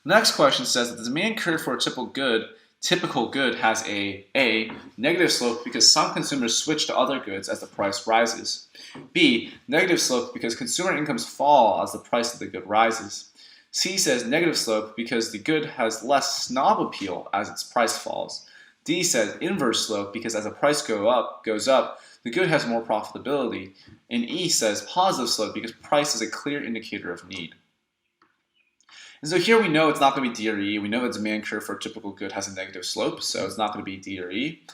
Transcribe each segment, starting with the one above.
The next question says that the demand curve for a typical good has a negative slope because some consumers switch to other goods as the price rises. B, negative slope because consumer incomes fall as the price of the good rises. C says negative slope because the good has less snob appeal as its price falls. D says inverse slope because as the price goes up, the good has more profitability. And E says positive slope because price is a clear indicator of need. And so here we know it's not going to be D or E. We know the demand curve for a typical good has a negative slope, so it's not going to be D or E.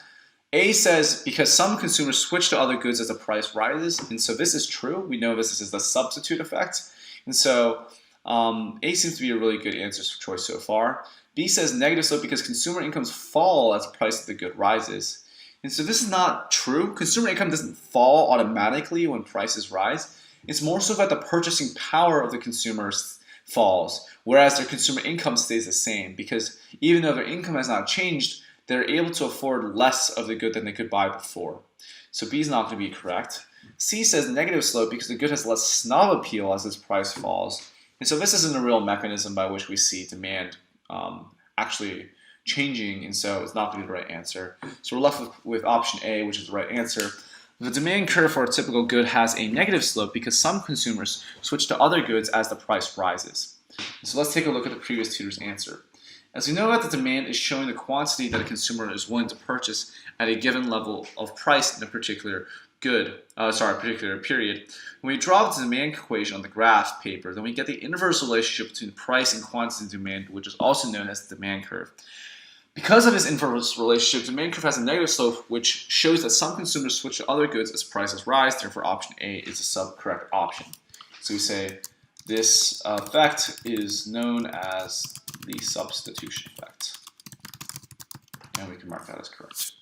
A says because some consumers switch to other goods as the price rises, and so this is true. We know this is the substitute effect, and so A seems to be a really good answer choice so far. B says negative slope because consumer incomes fall as the price of the good rises. And so this is not true. Consumer income doesn't fall automatically when prices rise. It's more so that the purchasing power of the consumers falls, whereas their consumer income stays the same because even though their income has not changed, they're able to afford less of the good than they could buy before. So B is not going to be correct. C says negative slope because the good has less snob appeal as its price falls. And so this isn't a real mechanism by which we see demand actually changing, and so it's not going to be the right answer. So we're left with option A, which is the right answer. The demand curve for a typical good has a negative slope because some consumers switch to other goods as the price rises. So let's take a look at the previous tutor's answer. As we know that the demand is showing the quantity that a consumer is willing to purchase at a given level of price in a particular particular period. When we draw the demand equation on the graph paper, then we get the inverse relationship between price and quantity demand, which is also known as the demand curve. Because of this inverse relationship, the demand curve has a negative slope, which shows that some consumers switch to other goods as prices rise. Therefore, option A is the correct option. So we say this effect is known as the substitution effect. And we can mark that as correct.